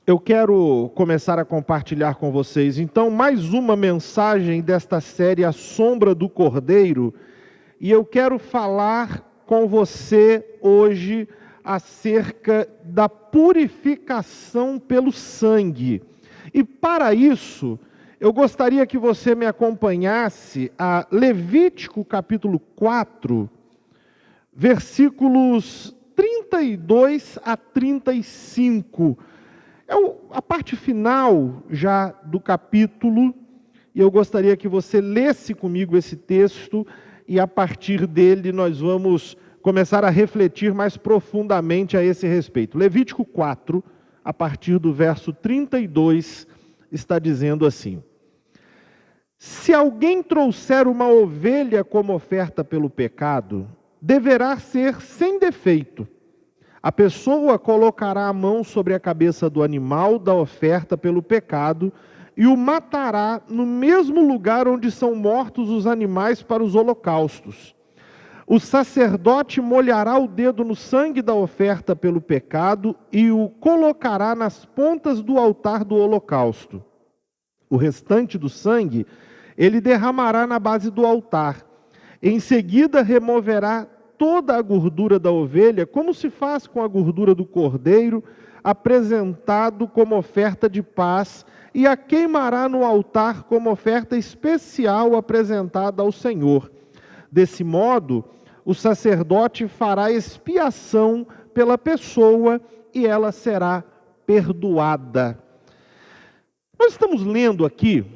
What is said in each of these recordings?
Eu quero começar a compartilhar com vocês, então, mais uma mensagem desta série A Sombra do Cordeiro, e eu quero falar com você hoje acerca da purificação pelo sangue. E para isso, eu gostaria que você me acompanhasse a Levítico capítulo 4, versículos 32 a 35. É a parte final já do capítulo, e eu gostaria que você lesse comigo esse texto, e a partir dele nós vamos começar a refletir mais profundamente a esse respeito. Levítico 4, a partir do verso 32, está dizendo assim: Se alguém trouxer uma ovelha como oferta pelo pecado, deverá ser sem defeito. A pessoa colocará a mão sobre a cabeça do animal da oferta pelo pecado e o matará no mesmo lugar onde são mortos os animais para os holocaustos. O sacerdote molhará o dedo no sangue da oferta pelo pecado e o colocará nas pontas do altar do holocausto. O restante do sangue ele derramará na base do altar. Em seguida removerá toda a gordura da ovelha, como se faz com a gordura do cordeiro, apresentado como oferta de paz, e a queimará no altar como oferta especial apresentada ao Senhor. Desse modo, o sacerdote fará expiação pela pessoa e ela será perdoada. Nós estamos lendo aqui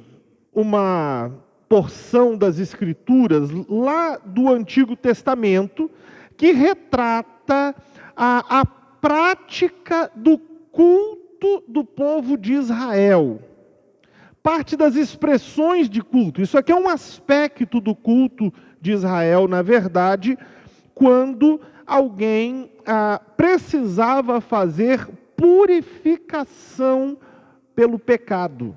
uma porção das Escrituras lá do Antigo Testamento que retrata a prática do culto do povo de Israel. Parte das expressões de culto. Isso aqui é um aspecto do culto de Israel, na verdade, quando alguém precisava fazer purificação pelo pecado.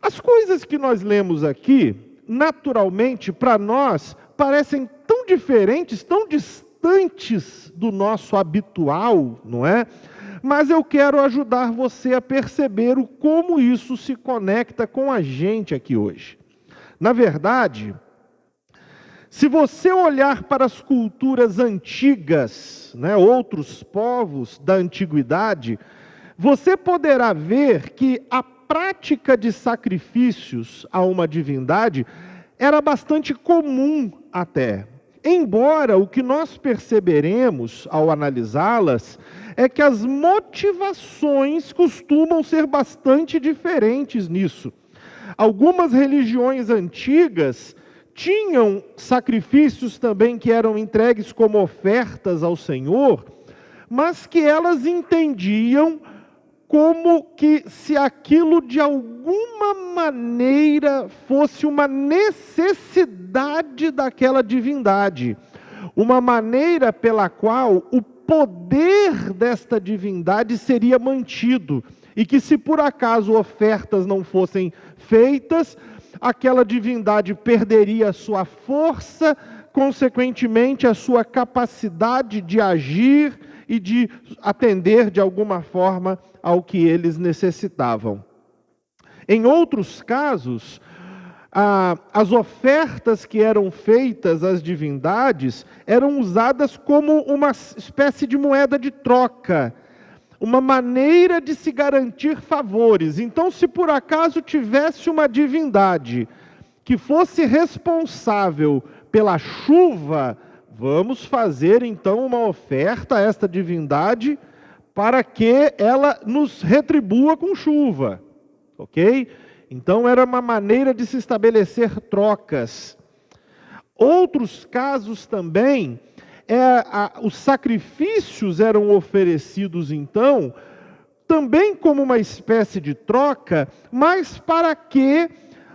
As coisas que nós lemos aqui, naturalmente, para nós, parecem tão diferentes, tão distantes do nosso habitual, não é? Mas eu quero ajudar você a perceber como isso se conecta com a gente aqui hoje. Na verdade, se você olhar para as culturas antigas, né, outros povos da antiguidade, você poderá ver que a prática de sacrifícios a uma divindade era bastante comum até. Embora o que nós perceberemos ao analisá-las é que as motivações costumam ser bastante diferentes nisso. Algumas religiões antigas tinham sacrifícios também que eram entregues como ofertas ao Senhor, mas que elas entendiam como que se aquilo de alguma maneira fosse uma necessidade daquela divindade, uma maneira pela qual o poder desta divindade seria mantido, e que se por acaso ofertas não fossem feitas, aquela divindade perderia a sua força, consequentemente a sua capacidade de agir e de atender de alguma forma ao que eles necessitavam. Em outros casos, as ofertas que eram feitas às divindades eram usadas como uma espécie de moeda de troca, uma maneira de se garantir favores. Então, se por acaso tivesse uma divindade que fosse responsável pela chuva, vamos fazer então uma oferta a esta divindade para que ela nos retribua com chuva, ok? Então era uma maneira de se estabelecer trocas. Outros casos também, os sacrifícios eram oferecidos então, também como uma espécie de troca, mas para que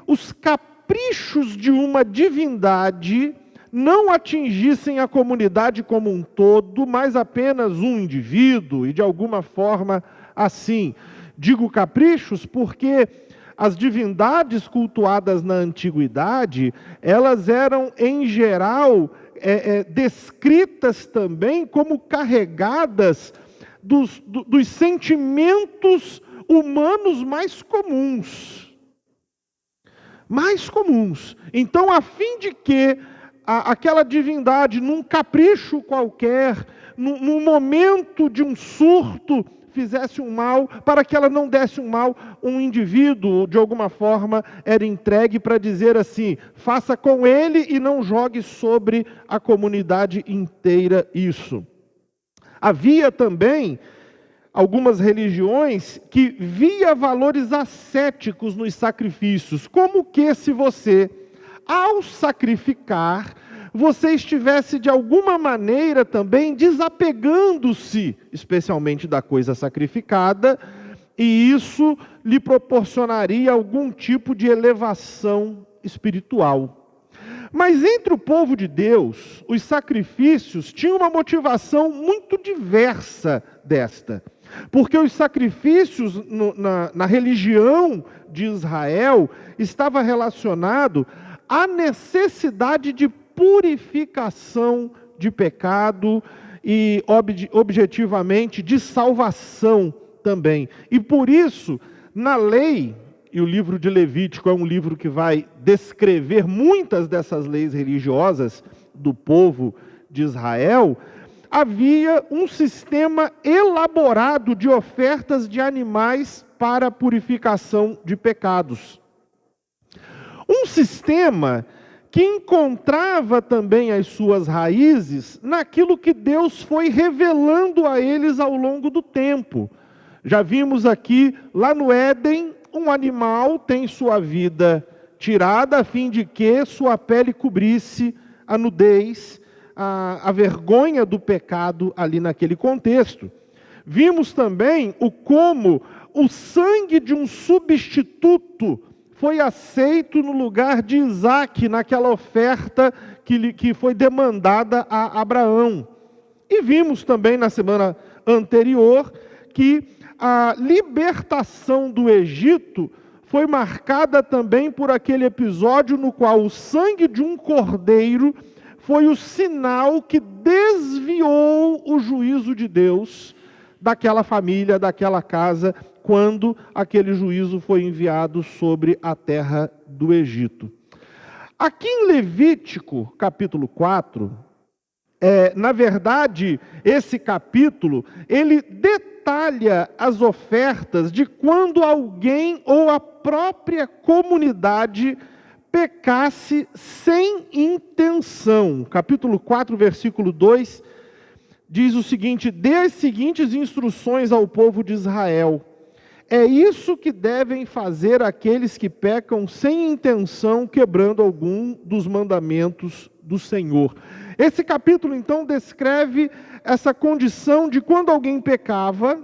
os caprichos de uma divindade não atingissem a comunidade como um todo, mas apenas um indivíduo, e de alguma forma assim. Digo caprichos porque as divindades cultuadas na antiguidade, elas eram em geral descritas também como carregadas dos sentimentos humanos mais comuns. Mais comuns. Então, a fim de que aquela divindade, num capricho qualquer, num momento de um surto, fizesse um mal, para que ela não desse um mal, um indivíduo, de alguma forma, era entregue para dizer assim: faça com ele e não jogue sobre a comunidade inteira isso. Havia também algumas religiões que via valores ascéticos nos sacrifícios, como que se você, ao sacrificar, você estivesse de alguma maneira também desapegando-se, especialmente da coisa sacrificada, e isso lhe proporcionaria algum tipo de elevação espiritual. Mas entre o povo de Deus, os sacrifícios tinham uma motivação muito diversa desta. Porque os sacrifícios na religião de Israel estava relacionado à necessidade de purificação de pecado e, objetivamente, de salvação também. E por isso, na lei, e o livro de Levítico é um livro que vai descrever muitas dessas leis religiosas do povo de Israel, havia um sistema elaborado de ofertas de animais para a purificação de pecados. Um sistema que encontrava também as suas raízes naquilo que Deus foi revelando a eles ao longo do tempo. Já vimos aqui, lá no Éden, um animal tem sua vida tirada a fim de que sua pele cobrisse a nudez, a vergonha do pecado ali naquele contexto. Vimos também como o sangue de um substituto foi aceito no lugar de Isaque, naquela oferta que foi demandada a Abraão. E vimos também na semana anterior que a libertação do Egito foi marcada também por aquele episódio no qual o sangue de um cordeiro foi o sinal que desviou o juízo de Deus daquela família, daquela casa, quando aquele juízo foi enviado sobre a terra do Egito. Aqui em Levítico, capítulo 4, na verdade, esse capítulo, ele detalha as ofertas de quando alguém ou a própria comunidade pecasse sem intenção. Capítulo 4, versículo 2, diz o seguinte: dê as seguintes instruções ao povo de Israel. É isso que devem fazer aqueles que pecam sem intenção, quebrando algum dos mandamentos do Senhor. Esse capítulo, então, descreve essa condição de quando alguém pecava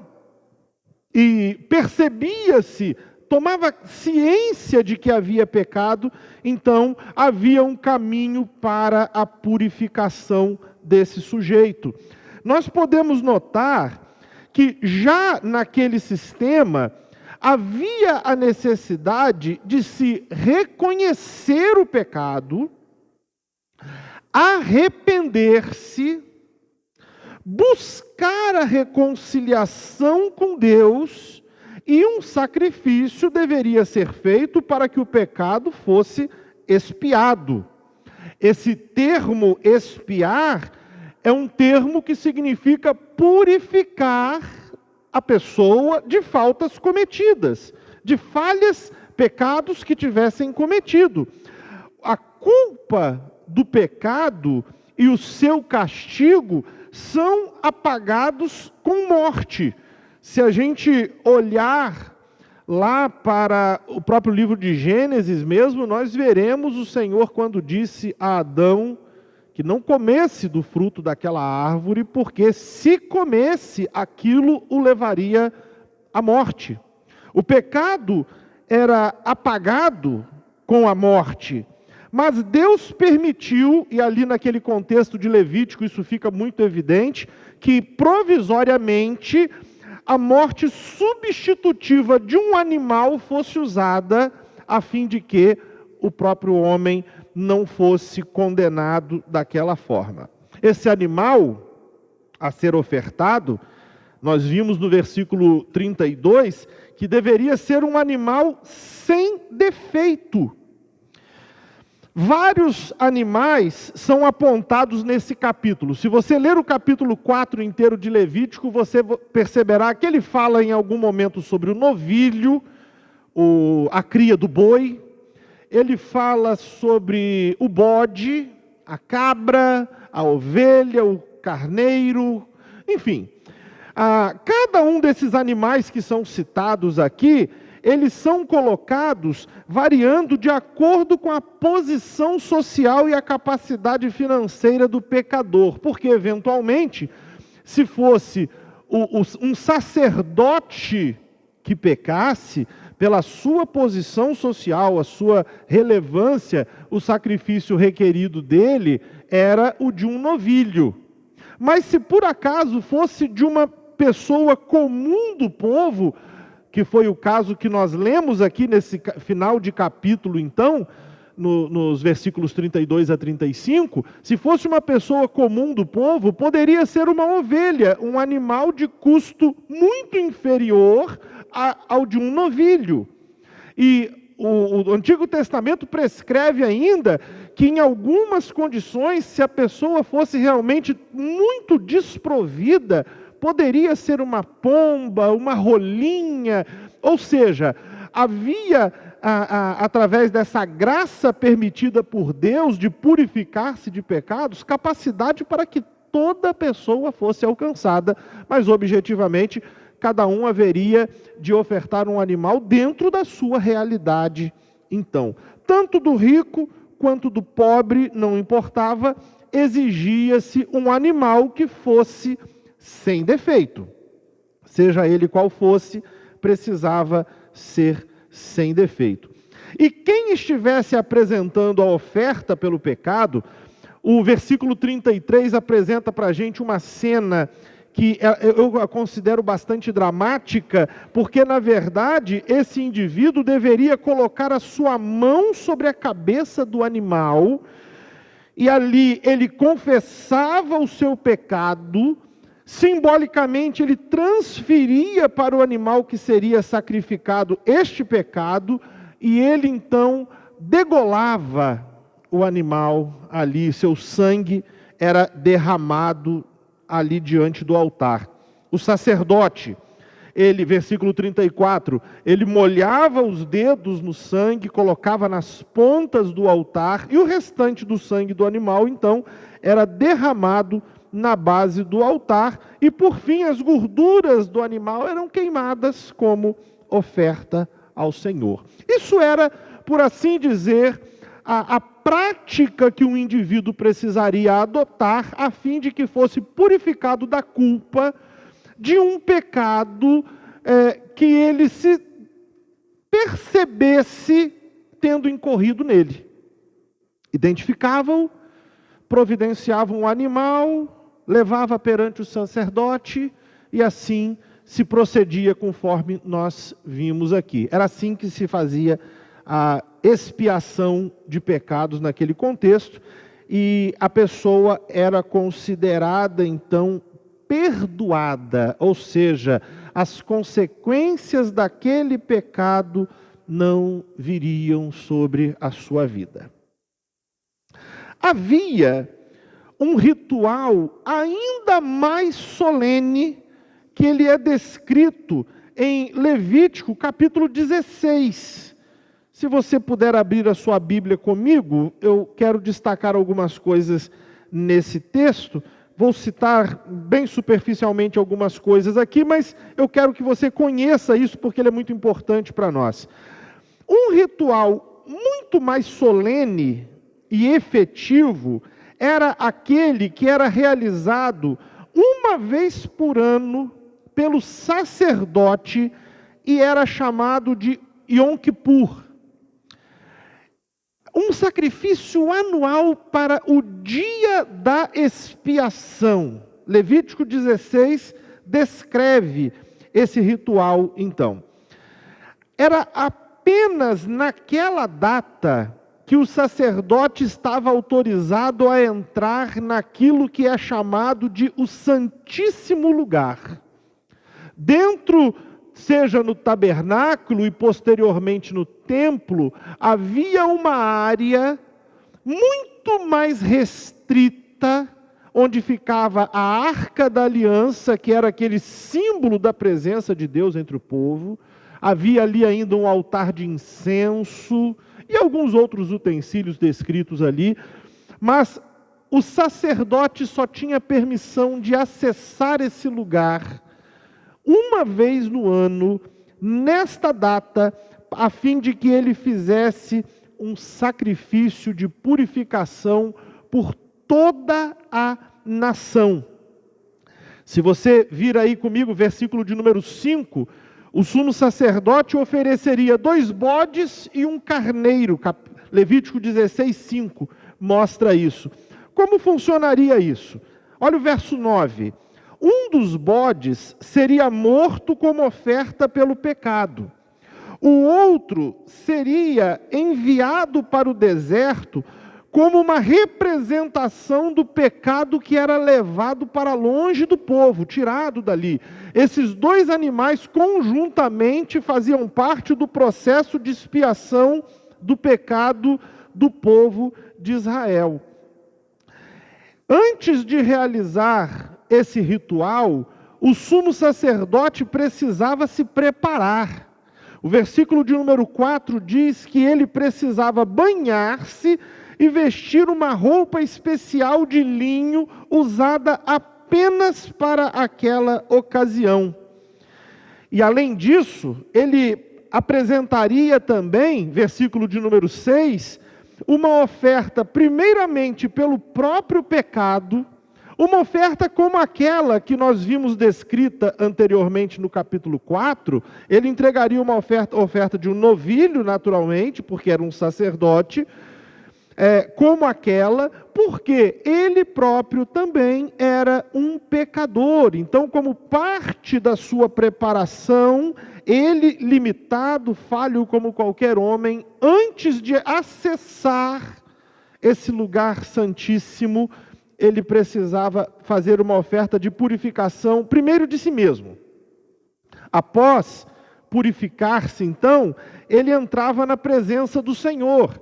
e percebia-se, tomava ciência de que havia pecado, então havia um caminho para a purificação desse sujeito. Nós podemos notar que já naquele sistema havia a necessidade de se reconhecer o pecado, arrepender-se, buscar a reconciliação com Deus, e um sacrifício deveria ser feito para que o pecado fosse expiado. Esse termo expiar é um termo que significa purificar a pessoa de faltas cometidas, de falhas, pecados que tivessem cometido. A culpa do pecado e o seu castigo são apagados com morte. Se a gente olhar lá para o próprio livro de Gênesis mesmo, nós veremos o Senhor quando disse a Adão que não comesse do fruto daquela árvore, porque se comesse, aquilo o levaria à morte. O pecado era apagado com a morte, mas Deus permitiu, e ali naquele contexto de Levítico isso fica muito evidente, que provisoriamente a morte substitutiva de um animal fosse usada a fim de que o próprio homem não fosse condenado daquela forma. Esse animal a ser ofertado, nós vimos no versículo 32, que deveria ser um animal sem defeito. Vários animais são apontados nesse capítulo. Se você ler o capítulo 4 inteiro de Levítico, você perceberá que ele fala em algum momento sobre o novilho, a cria do boi. Ele fala sobre o bode, a cabra, a ovelha, o carneiro, enfim. Cada um desses animais que são citados aqui, eles são colocados variando de acordo com a posição social e a capacidade financeira do pecador. Porque, eventualmente, se fosse um sacerdote que pecasse, pela sua posição social, a sua relevância, o sacrifício requerido dele era o de um novilho. Mas se por acaso fosse de uma pessoa comum do povo, que foi o caso que nós lemos aqui nesse final de capítulo, então, nos versículos 32 a 35, se fosse uma pessoa comum do povo, poderia ser uma ovelha, um animal de custo muito inferior ao de um novilho. E o Antigo Testamento prescreve ainda que em algumas condições, se a pessoa fosse realmente muito desprovida, poderia ser uma pomba, uma rolinha, ou seja, havia, através dessa graça permitida por Deus de purificar-se de pecados, capacidade para que toda pessoa fosse alcançada, mas objetivamente, cada um haveria de ofertar um animal dentro da sua realidade. Então, tanto do rico quanto do pobre, não importava, exigia-se um animal que fosse sem defeito. Seja ele qual fosse, precisava ser sem defeito. E quem estivesse apresentando a oferta pelo pecado, o versículo 33 apresenta para a gente uma cena que eu a considero bastante dramática, porque na verdade esse indivíduo deveria colocar a sua mão sobre a cabeça do animal, e ali ele confessava o seu pecado. Simbolicamente, ele transferia para o animal que seria sacrificado este pecado, e ele então degolava o animal ali, seu sangue era derramado ali diante do altar. O sacerdote, versículo 34, ele molhava os dedos no sangue, colocava nas pontas do altar, e o restante do sangue do animal, então, era derramado na base do altar, e por fim as gorduras do animal eram queimadas como oferta ao Senhor. Isso era, por assim dizer, a prática que um indivíduo precisaria adotar a fim de que fosse purificado da culpa de um pecado que ele se percebesse tendo incorrido nele. Identificavam, providenciavam um animal, levava perante o sacerdote, e assim se procedia conforme nós vimos aqui. Era assim que se fazia a expiação de pecados naquele contexto, e a pessoa era considerada então perdoada, ou seja, as consequências daquele pecado não viriam sobre a sua vida. Havia um ritual ainda mais solene, que ele é descrito em Levítico capítulo 16. Se você puder abrir a sua Bíblia comigo, eu quero destacar algumas coisas nesse texto. Vou citar bem superficialmente algumas coisas aqui, mas eu quero que você conheça isso, porque ele é muito importante para nós. Um ritual muito mais solene e efetivo era aquele que era realizado uma vez por ano pelo sacerdote, e era chamado de Yom Kippur. Um sacrifício anual para o dia da expiação. Levítico 16 descreve esse ritual, então. Era apenas naquela data que o sacerdote estava autorizado a entrar naquilo que é chamado de o Santíssimo Lugar. Dentro seja no tabernáculo e posteriormente no templo, havia uma área muito mais restrita, onde ficava a Arca da Aliança, que era aquele símbolo da presença de Deus entre o povo. Havia ali ainda um altar de incenso e alguns outros utensílios descritos ali, mas o sacerdote só tinha permissão de acessar esse lugar uma vez no ano, nesta data, a fim de que ele fizesse um sacrifício de purificação por toda a nação. Se você vir aí comigo, versículo de número 5, o sumo sacerdote ofereceria 2 bodes e um carneiro. Levítico 16:5 mostra isso. Como funcionaria isso? Olha o verso 9. Um dos bodes seria morto como oferta pelo pecado. O outro seria enviado para o deserto como uma representação do pecado que era levado para longe do povo, tirado dali. Esses 2 animais conjuntamente faziam parte do processo de expiação do pecado do povo de Israel. Antes de realizar esse ritual, o sumo sacerdote precisava se preparar. O versículo de número 4 diz que ele precisava banhar-se e vestir uma roupa especial de linho usada apenas para aquela ocasião. E além disso, ele apresentaria também, versículo de número 6, uma oferta primeiramente pelo próprio pecado, uma oferta como aquela que nós vimos descrita anteriormente no capítulo 4, ele entregaria uma oferta de um novilho, naturalmente, porque era um sacerdote, como aquela, porque ele próprio também era um pecador. Então, como parte da sua preparação, ele, limitado, falho como qualquer homem, antes de acessar esse lugar santíssimo, ele precisava fazer uma oferta de purificação, primeiro de si mesmo. Após purificar-se, então, ele entrava na presença do Senhor.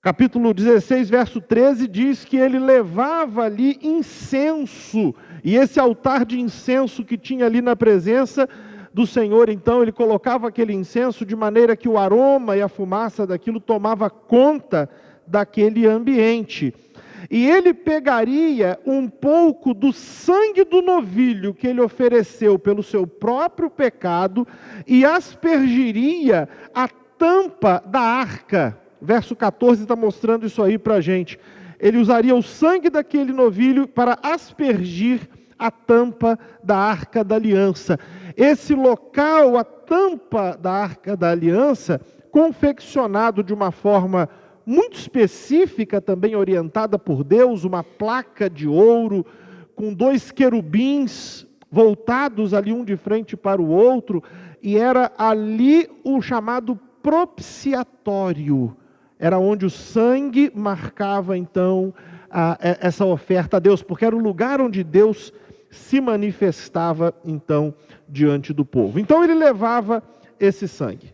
Capítulo 16, verso 13, diz que ele levava ali incenso, e esse altar de incenso que tinha ali na presença do Senhor, então ele colocava aquele incenso de maneira que o aroma e a fumaça daquilo tomava conta daquele ambiente. E ele pegaria um pouco do sangue do novilho que ele ofereceu pelo seu próprio pecado e aspergiria a tampa da arca. Verso 14 está mostrando isso aí para a gente. Ele usaria o sangue daquele novilho para aspergir a tampa da Arca da Aliança. Esse local, a tampa da Arca da Aliança, confeccionado de uma forma muito específica, também orientada por Deus, uma placa de ouro, com 2 querubins voltados ali um de frente para o outro, e era ali o chamado propiciatório. Era onde o sangue marcava, então, essa oferta a Deus, porque era o lugar onde Deus se manifestava, então, diante do povo. Então, ele levava esse sangue.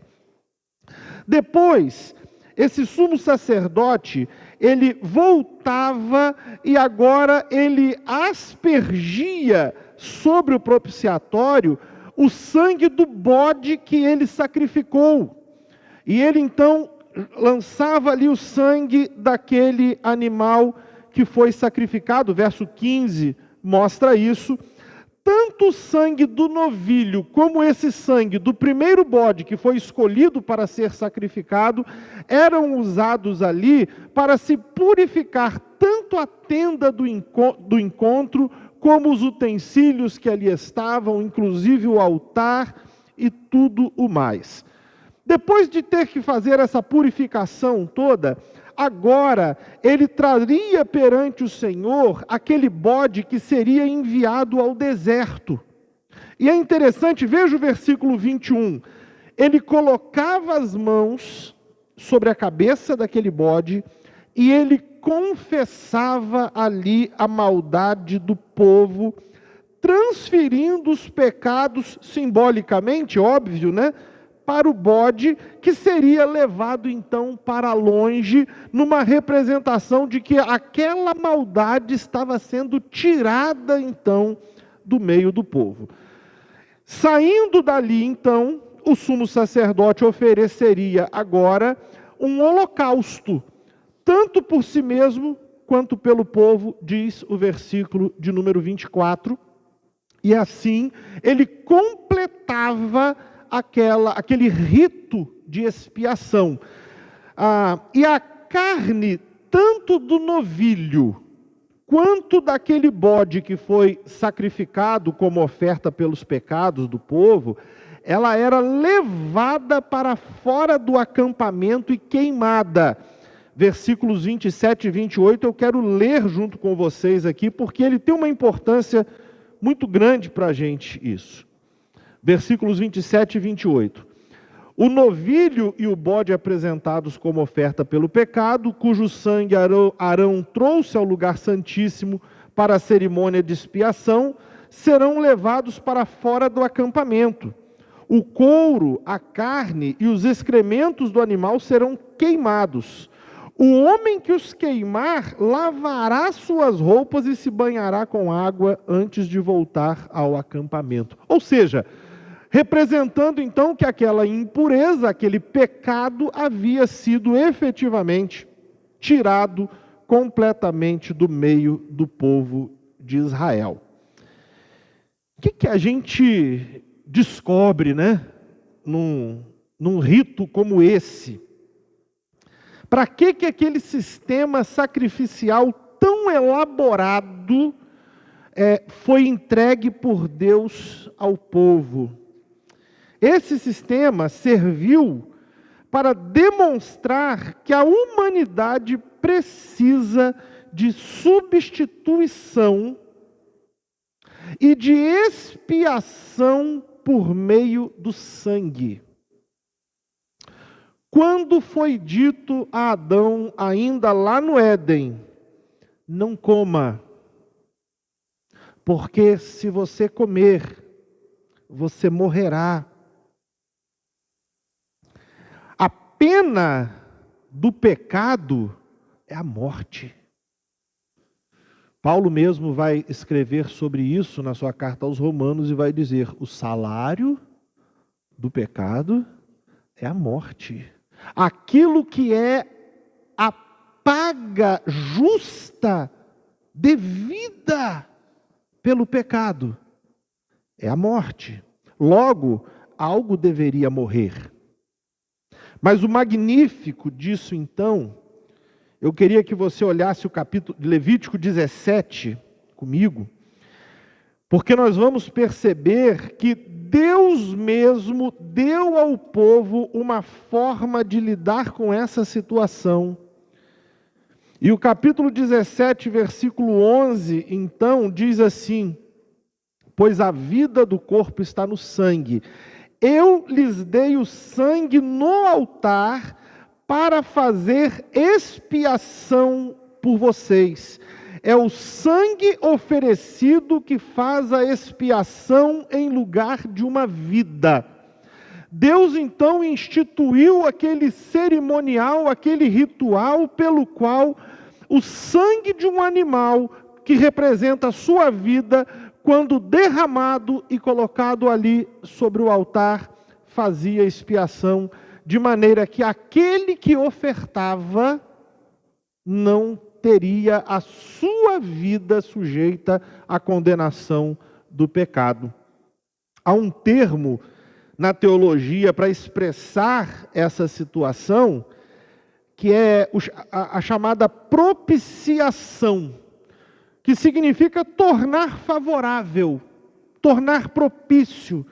Depois, esse sumo sacerdote, ele voltava e agora ele aspergia sobre o propiciatório o sangue do bode que ele sacrificou. E ele, então, lançava ali o sangue daquele animal que foi sacrificado. Verso 15 mostra isso. Tanto o sangue do novilho como esse sangue do primeiro bode que foi escolhido para ser sacrificado eram usados ali para se purificar tanto a tenda do encontro como os utensílios que ali estavam, inclusive o altar e tudo o mais. Depois de ter que fazer essa purificação toda, agora ele traria perante o Senhor aquele bode que seria enviado ao deserto. E é interessante, veja o versículo 21. Ele colocava as mãos sobre a cabeça daquele bode e ele confessava ali a maldade do povo, transferindo os pecados simbolicamente, óbvio, né? Para o bode, que seria levado então para longe, numa representação de que aquela maldade estava sendo tirada então do meio do povo. Saindo dali então, o sumo sacerdote ofereceria agora um holocausto, tanto por si mesmo quanto pelo povo, diz o versículo de número 24, e assim ele completava aquele rito de expiação. E a carne, tanto do novilho, quanto daquele bode que foi sacrificado como oferta pelos pecados do povo, ela era levada para fora do acampamento e queimada. Versículos 27 e 28 eu quero ler junto com vocês aqui, porque ele tem uma importância muito grande para a gente isso. Versículos 27 e 28. O novilho e o bode apresentados como oferta pelo pecado, cujo sangue Arão trouxe ao lugar santíssimo para a cerimônia de expiação, serão levados para fora do acampamento. O couro, a carne e os excrementos do animal serão queimados. O homem que os queimar lavará suas roupas e se banhará com água antes de voltar ao acampamento. Ou seja, representando então que aquela impureza, aquele pecado havia sido efetivamente tirado completamente do meio do povo de Israel. O que a gente descobre, né, num rito como esse? Para que aquele sistema sacrificial tão elaborado foi entregue por Deus ao povo? Esse sistema serviu para demonstrar que a humanidade precisa de substituição e de expiação por meio do sangue. Quando foi dito a Adão, ainda lá no Éden, não coma, porque se você comer, você morrerá. A pena do pecado é a morte. Paulo mesmo vai escrever sobre isso na sua carta aos Romanos e vai dizer: o salário do pecado é a morte. Aquilo que é a paga justa, devida pelo pecado, é a morte. Logo, algo deveria morrer. Mas o magnífico disso, então, eu queria que você olhasse o capítulo de Levítico 17 comigo, porque nós vamos perceber que Deus mesmo deu ao povo uma forma de lidar com essa situação. E o capítulo 17, versículo 11, então, diz assim: pois a vida do corpo está no sangue. Eu lhes dei o sangue no altar para fazer expiação por vocês. É o sangue oferecido que faz a expiação em lugar de uma vida. Deus então instituiu aquele cerimonial, aquele ritual pelo qual o sangue de um animal, que representa a sua vida, quando derramado e colocado ali sobre o altar, fazia expiação, de maneira que aquele que ofertava não teria a sua vida sujeita à condenação do pecado. Há um termo na teologia para expressar essa situação, que é a chamada propiciação, que significa tornar favorável, tornar propício.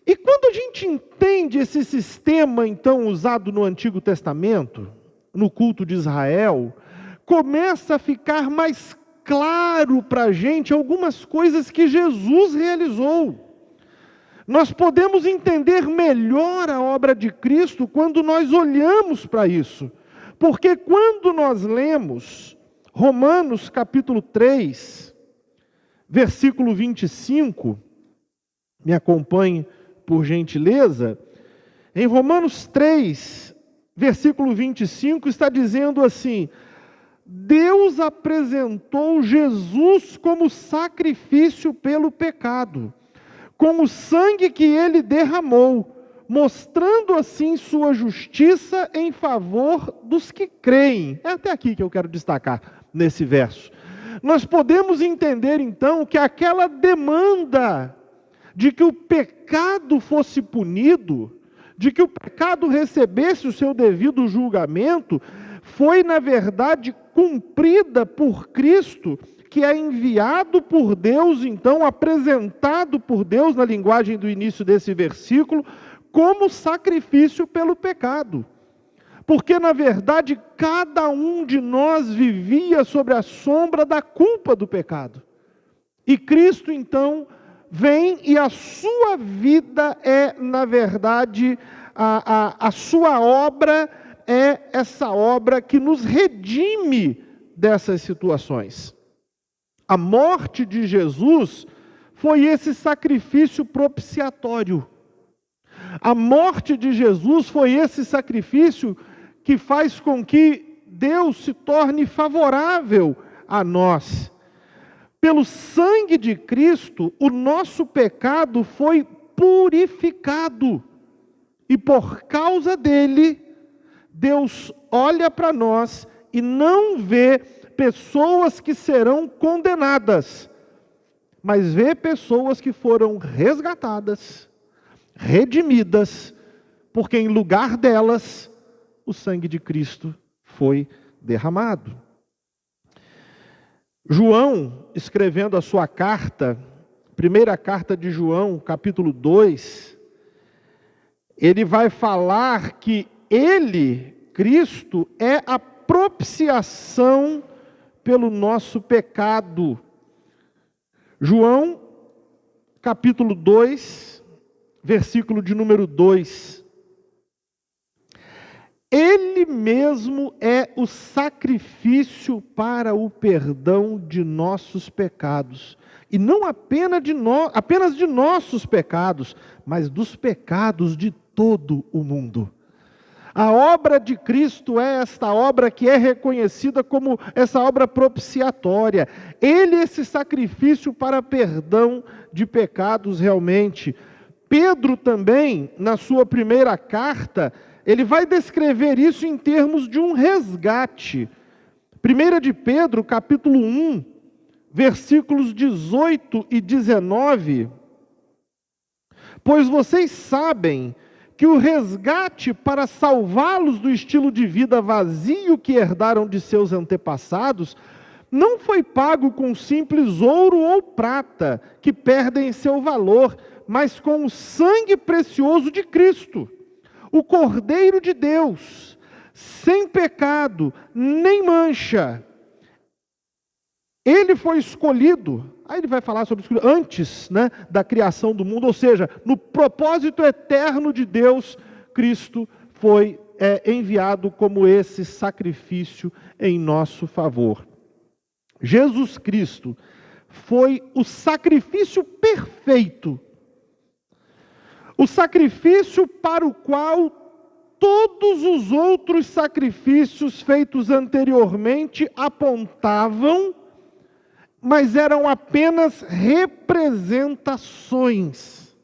E quando a gente entende esse sistema, então, usado no Antigo Testamento, no culto de Israel, começa a ficar mais claro para a gente algumas coisas que Jesus realizou. Nós podemos entender melhor a obra de Cristo quando nós olhamos para isso. Porque quando nós lemos Romanos capítulo 3, versículo 25, me acompanhe por gentileza. Em Romanos 3, versículo 25, está dizendo assim: Deus apresentou Jesus como sacrifício pelo pecado, com o sangue que ele derramou, mostrando assim sua justiça em favor dos que creem. É até aqui que eu quero destacar nesse verso. Nós podemos entender então que aquela demanda de que o pecado fosse punido, de que o pecado recebesse o seu devido julgamento, foi na verdade cumprida por Cristo, que é enviado por Deus, então apresentado por Deus na linguagem do início desse versículo, como sacrifício pelo pecado. Porque, na verdade, cada um de nós vivia sobre a sombra da culpa do pecado. E Cristo, então, vem e a sua vida é, na verdade, a sua obra é essa obra que nos redime dessas situações. A morte de Jesus foi esse sacrifício propiciatório. A morte de Jesus foi esse sacrifício que faz com que Deus se torne favorável a nós. Pelo sangue de Cristo, o nosso pecado foi purificado. E por causa dele, Deus olha para nós e não vê pessoas que serão condenadas, mas vê pessoas que foram resgatadas, redimidas, porque em lugar delas, o sangue de Cristo foi derramado. João, escrevendo a sua carta, primeira carta de João, capítulo 2, ele vai falar que ele, Cristo, é a propiciação pelo nosso pecado. João, capítulo 2, versículo de número 2. Ele mesmo é o sacrifício para o perdão de nossos pecados. E não apenas de nossos pecados, mas dos pecados de todo o mundo. A obra de Cristo é esta obra que é reconhecida como essa obra propiciatória. Ele é esse sacrifício para perdão de pecados realmente. Pedro também, na sua primeira carta, ele vai descrever isso em termos de um resgate. 1 de Pedro, capítulo 1, versículos 18 e 19. Pois vocês sabem que o resgate para salvá-los do estilo de vida vazio que herdaram de seus antepassados, não foi pago com simples ouro ou prata, que perdem seu valor, mas com o sangue precioso de Cristo, o Cordeiro de Deus, sem pecado, nem mancha. Ele foi escolhido, aí ele vai falar sobre isso antes, da criação do mundo, ou seja, no propósito eterno de Deus, Cristo foi enviado como esse sacrifício em nosso favor. Jesus Cristo foi o sacrifício perfeito, o sacrifício para o qual todos os outros sacrifícios feitos anteriormente apontavam, mas eram apenas representações.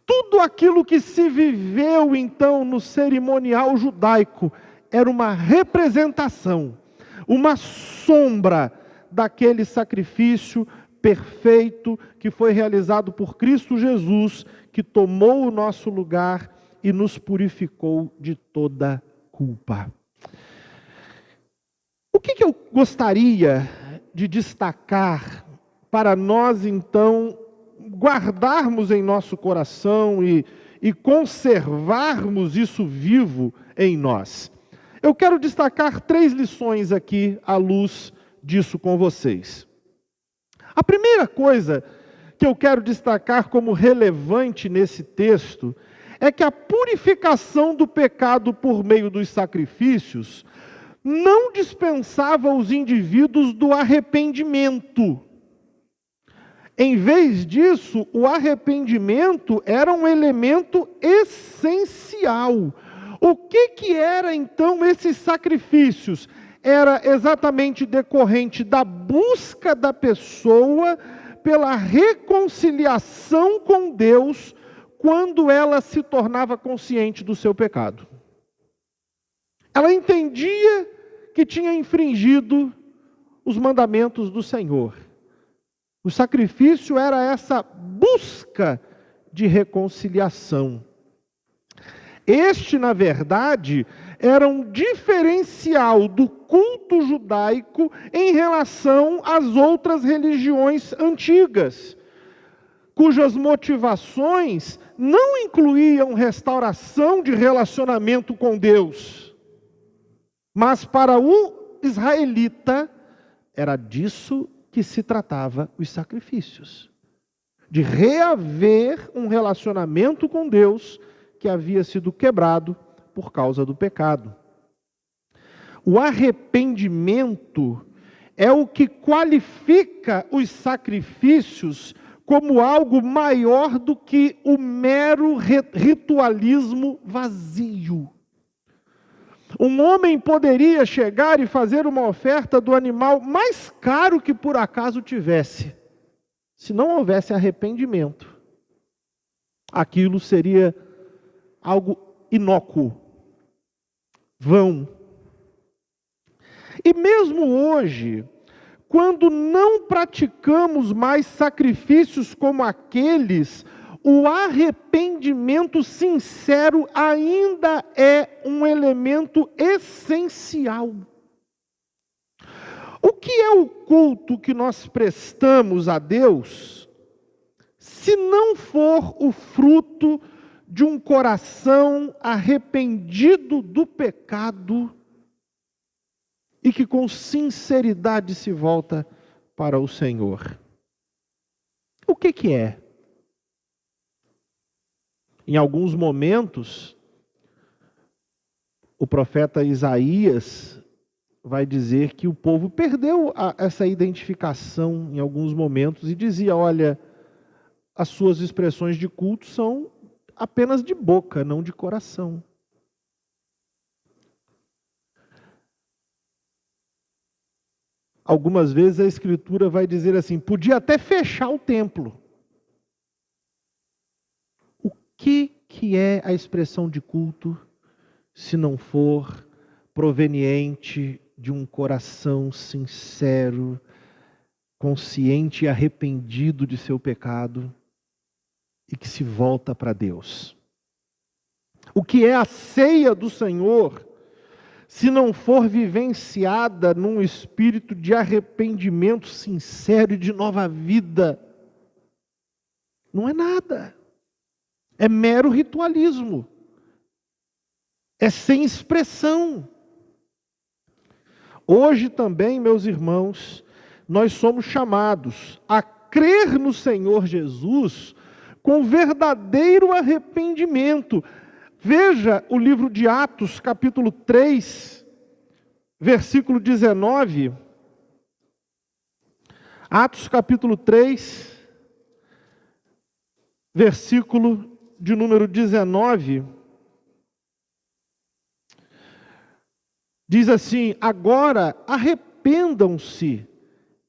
Tudo aquilo que se viveu então no cerimonial judaico era uma representação, uma sombra daquele sacrifício perfeito que foi realizado por Cristo Jesus, que tomou o nosso lugar e nos purificou de toda culpa. O que eu gostaria de destacar para nós, então, guardarmos em nosso coração e conservarmos isso vivo em nós? Eu quero destacar 3 lições aqui à luz disso com vocês. A primeira coisa que eu quero destacar como relevante nesse texto é que a purificação do pecado por meio dos sacrifícios não dispensava os indivíduos do arrependimento. Em vez disso, o arrependimento era um elemento essencial. O que era então esses sacrifícios? Era exatamente decorrente da busca da pessoa pela reconciliação com Deus quando ela se tornava consciente do seu pecado. Ela entendia que tinha infringido os mandamentos do Senhor. O sacrifício era essa busca de reconciliação. Este, na verdade, era um diferencial do culto judaico em relação às outras religiões antigas, cujas motivações não incluíam restauração de relacionamento com Deus. Mas para o israelita, era disso que se tratava os sacrifícios. De reaver um relacionamento com Deus que havia sido quebrado por causa do pecado. O arrependimento é o que qualifica os sacrifícios como algo maior do que o mero ritualismo vazio. Um homem poderia chegar e fazer uma oferta do animal mais caro que por acaso tivesse. Se não houvesse arrependimento, aquilo seria algo inócuo, vão. E mesmo hoje, quando não praticamos mais sacrifícios como aqueles, o arrependimento sincero ainda é um elemento essencial. O que é o culto que nós prestamos a Deus, se não for o fruto de um coração arrependido do pecado e que com sinceridade se volta para o Senhor? O que é? Em alguns momentos, o profeta Isaías vai dizer que o povo perdeu essa identificação em alguns momentos e dizia: olha, as suas expressões de culto são apenas de boca, não de coração. Algumas vezes a Escritura vai dizer assim: podia até fechar o templo. O que é a expressão de culto, se não for proveniente de um coração sincero, consciente e arrependido de seu pecado e que se volta para Deus? O que é a ceia do Senhor, se não for vivenciada num espírito de arrependimento sincero e de nova vida? Não é nada. É mero ritualismo. É sem expressão. Hoje também, meus irmãos, nós somos chamados a crer no Senhor Jesus com verdadeiro arrependimento. Veja o livro de Atos, capítulo 3, versículo 19. Atos, capítulo 3, versículo de número 19. Diz assim: agora arrependam-se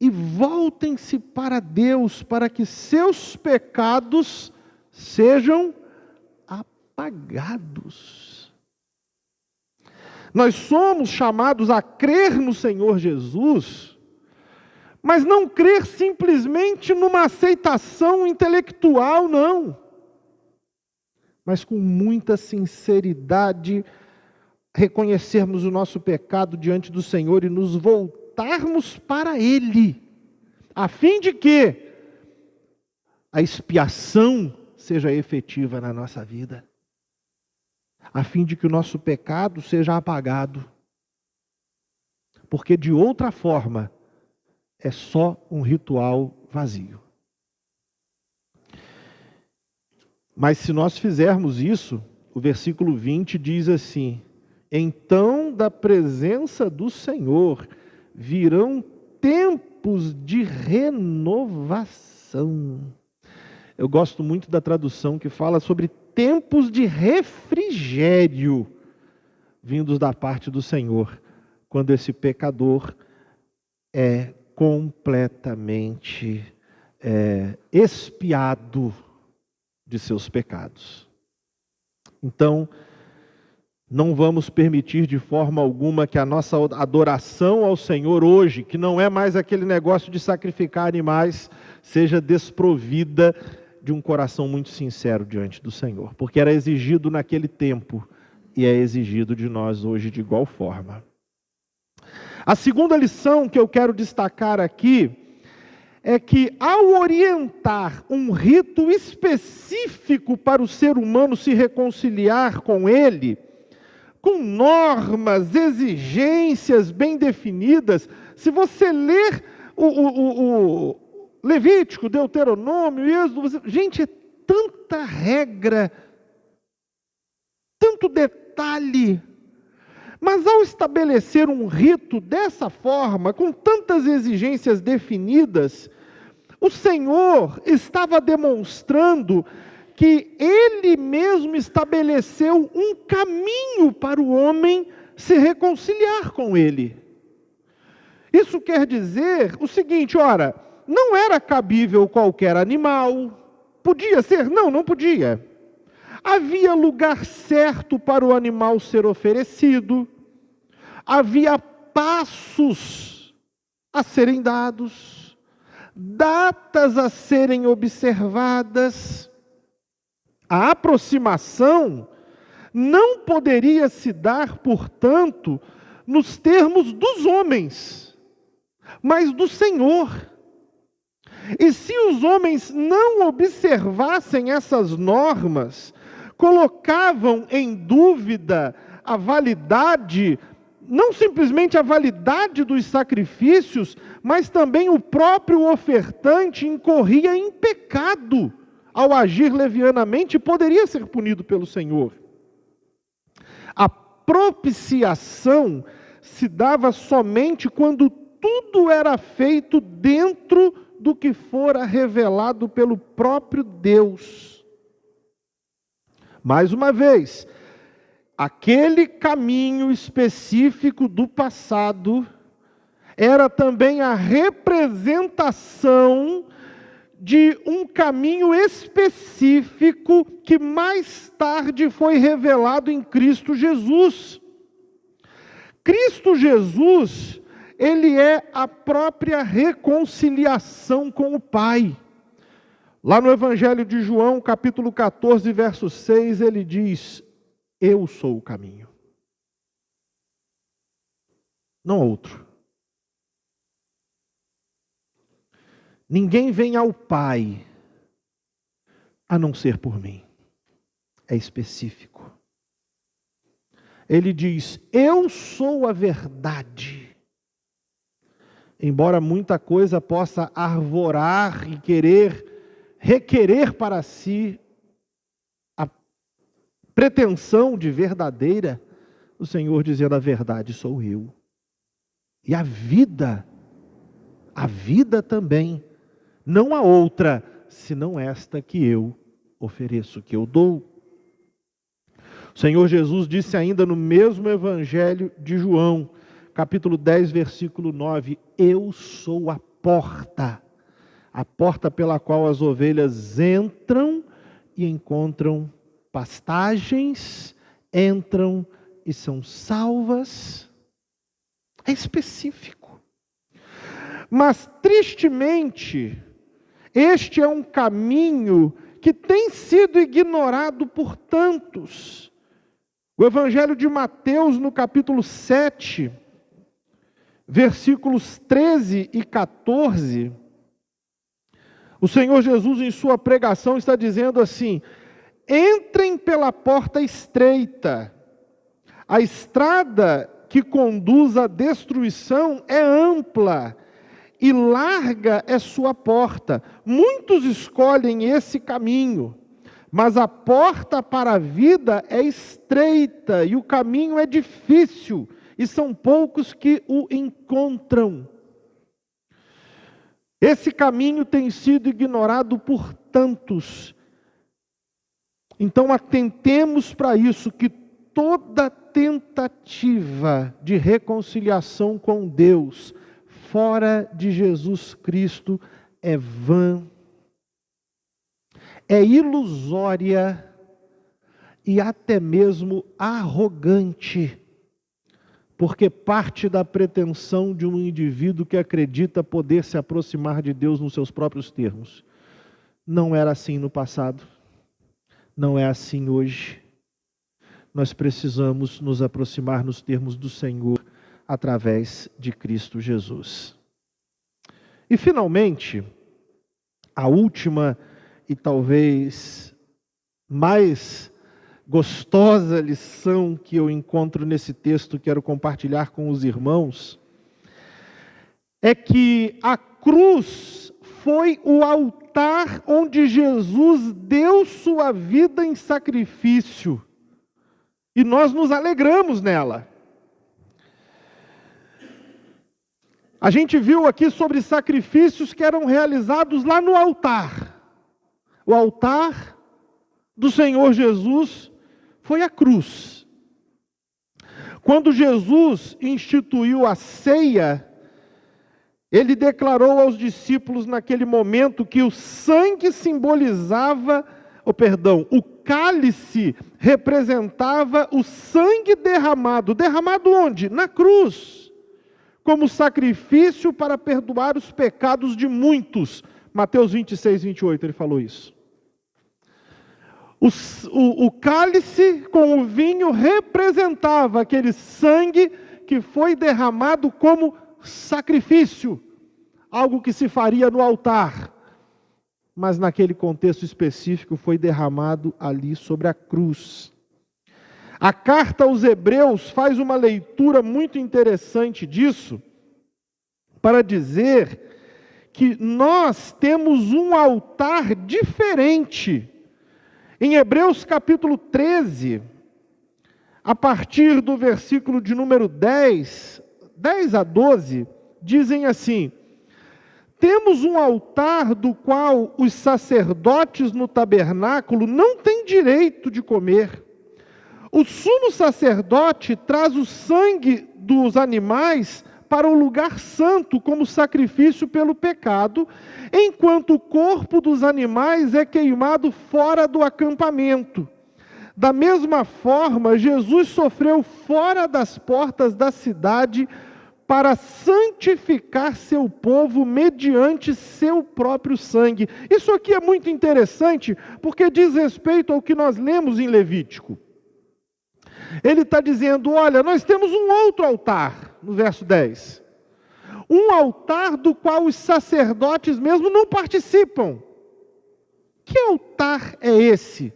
e voltem-se para Deus, para que seus pecados sejam apagados. Nós somos chamados a crer no Senhor Jesus, mas não crer simplesmente numa aceitação intelectual, não. Mas com muita sinceridade, reconhecermos o nosso pecado diante do Senhor e nos voltarmos para Ele, a fim de que a expiação seja efetiva na nossa vida, a fim de que o nosso pecado seja apagado, porque de outra forma é só um ritual vazio. Mas se nós fizermos isso, o versículo 20 diz assim: então da presença do Senhor virão tempos de renovação. tribulação. Eu gosto muito da tradução que fala sobre tempos de refrigério vindos da parte do Senhor, quando esse pecador é completamente expiado de seus pecados. Então, não vamos permitir de forma alguma que a nossa adoração ao Senhor hoje, que não é mais aquele negócio de sacrificar animais, seja desprovida de um coração muito sincero diante do Senhor, porque era exigido naquele tempo e é exigido de nós hoje de igual forma. A segunda lição que eu quero destacar aqui é que, ao orientar um rito específico para o ser humano se reconciliar com Ele, com normas, exigências bem definidas, se você ler o Levítico, Deuteronômio, Êxodo, gente, é tanta regra, tanto detalhe. Mas ao estabelecer um rito dessa forma, com tantas exigências definidas, o Senhor estava demonstrando que Ele mesmo estabeleceu um caminho para o homem se reconciliar com Ele. Isso quer dizer o seguinte, ora, não era cabível qualquer animal. Podia ser? Não, não podia. Havia lugar certo para o animal ser oferecido, havia passos a serem dados, datas a serem observadas. A aproximação não poderia se dar, portanto, nos termos dos homens, mas do Senhor. E se os homens não observassem essas normas, colocavam em dúvida a validade, não simplesmente a validade dos sacrifícios, mas também o próprio ofertante incorria em pecado ao agir levianamente e poderia ser punido pelo Senhor. A propiciação se dava somente quando tudo era feito dentro do que fora revelado pelo próprio Deus. Mais uma vez, aquele caminho específico do passado era também a representação de um caminho específico que mais tarde foi revelado em Cristo Jesus. Cristo Jesus, Ele é a própria reconciliação com o Pai. Lá no Evangelho de João, capítulo 14, verso 6, ele diz: eu sou o caminho, não outro. Ninguém vem ao Pai a não ser por mim. É específico. Ele diz: eu sou a verdade. Embora muita coisa possa arvorar e requerer para si a pretensão de verdadeira, o Senhor dizendo: a verdade sou eu. E a vida também, não há outra, senão esta que eu ofereço, que eu dou. O Senhor Jesus disse ainda no mesmo Evangelho de João, capítulo 10, versículo 9, eu sou a porta pela qual as ovelhas entram e encontram pastagens, entram e são salvas. É específico. Mas, tristemente, este é um caminho que tem sido ignorado por tantos. O Evangelho de Mateus, no capítulo 7, versículos 13 e 14, o Senhor Jesus, em sua pregação, está dizendo assim: entrem pela porta estreita, a estrada que conduz à destruição é ampla, e larga é sua porta. Muitos escolhem esse caminho, mas a porta para a vida é estreita, e o caminho é difícil, e são poucos que o encontram. Esse caminho tem sido ignorado por tantos. Então atentemos para isso, que toda tentativa de reconciliação com Deus fora de Jesus Cristo é vã, é ilusória e até mesmo arrogante, porque parte da pretensão de um indivíduo que acredita poder se aproximar de Deus nos seus próprios termos. Não era assim no passado, não é assim hoje. Nós precisamos nos aproximar nos termos do Senhor, através de Cristo Jesus. E finalmente, a última e talvez mais gostosa lição que eu encontro nesse texto, quero compartilhar com os irmãos, é que a cruz foi o altar onde Jesus deu sua vida em sacrifício, e nós nos alegramos nela. A gente viu aqui sobre sacrifícios que eram realizados lá no altar. O altar do Senhor Jesus foi a cruz. Quando Jesus instituiu a ceia, ele declarou aos discípulos naquele momento que o sangue simbolizava, o cálice representava o sangue derramado. Derramado onde? Na cruz. Como sacrifício para perdoar os pecados de muitos. Mateus 26, 28, ele falou isso. O cálice com o vinho representava aquele sangue que foi derramado como sacrifício, algo que se faria no altar, mas naquele contexto específico foi derramado ali sobre a cruz. A carta aos Hebreus faz uma leitura muito interessante disso, para dizer que nós temos um altar diferente. Em Hebreus capítulo 13, a partir do versículo de número 10 a 12, dizem assim: temos um altar do qual os sacerdotes no tabernáculo não têm direito de comer. O sumo sacerdote traz o sangue dos animais para o lugar santo como sacrifício pelo pecado, enquanto o corpo dos animais é queimado fora do acampamento. Da mesma forma, Jesus sofreu fora das portas da cidade para santificar seu povo mediante seu próprio sangue. Isso aqui é muito interessante, porque diz respeito ao que nós lemos em Levítico. Ele está dizendo, olha, nós temos um outro altar, no verso 10. Um altar do qual os sacerdotes mesmo não participam. Que altar é esse?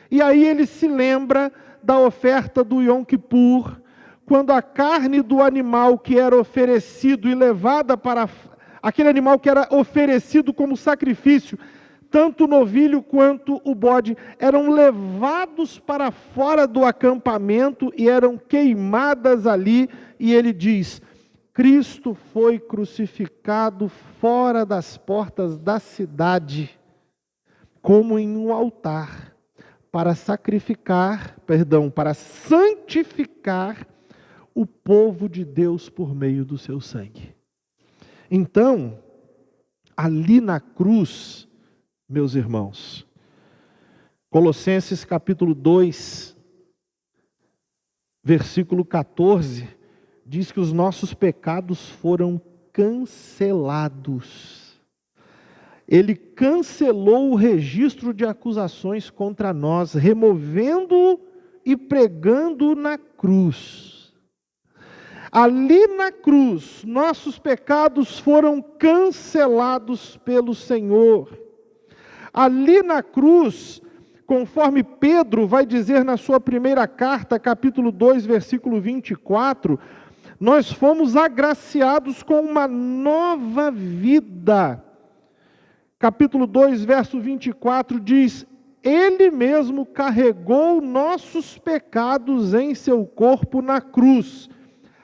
E aí ele se lembra da oferta do Yom Kippur, quando a carne do animal que era oferecido e levada para... aquele animal que era oferecido como sacrifício, tanto o novilho quanto o bode, eram levados para fora do acampamento e eram queimadas ali. E ele diz, Cristo foi crucificado fora das portas da cidade, como em um altar, para santificar o povo de Deus por meio do seu sangue. Então, ali na cruz, meus irmãos, Colossenses capítulo 2, versículo 14, diz que os nossos pecados foram cancelados. Ele cancelou o registro de acusações contra nós, removendo-o e pregando-o na cruz. Ali na cruz, nossos pecados foram cancelados pelo Senhor. Ali na cruz, conforme Pedro vai dizer na sua primeira carta, capítulo 2, versículo 24, nós fomos agraciados com uma nova vida. Capítulo 2, verso 24 diz, Ele mesmo carregou nossos pecados em seu corpo na cruz,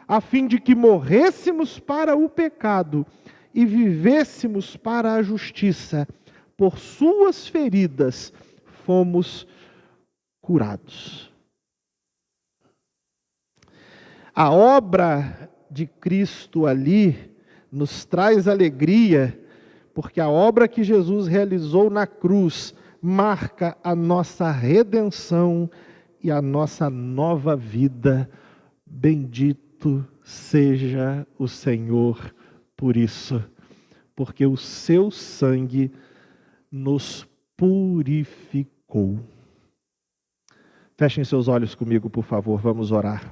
a fim de que morrêssemos para o pecado e vivêssemos para a justiça. Por suas feridas fomos curados. A obra de Cristo ali nos traz alegria, porque a obra que Jesus realizou na cruz marca a nossa redenção e a nossa nova vida. Bendito seja o Senhor por isso, porque o seu sangue nos purificou. Fechem seus olhos comigo, por favor, vamos orar.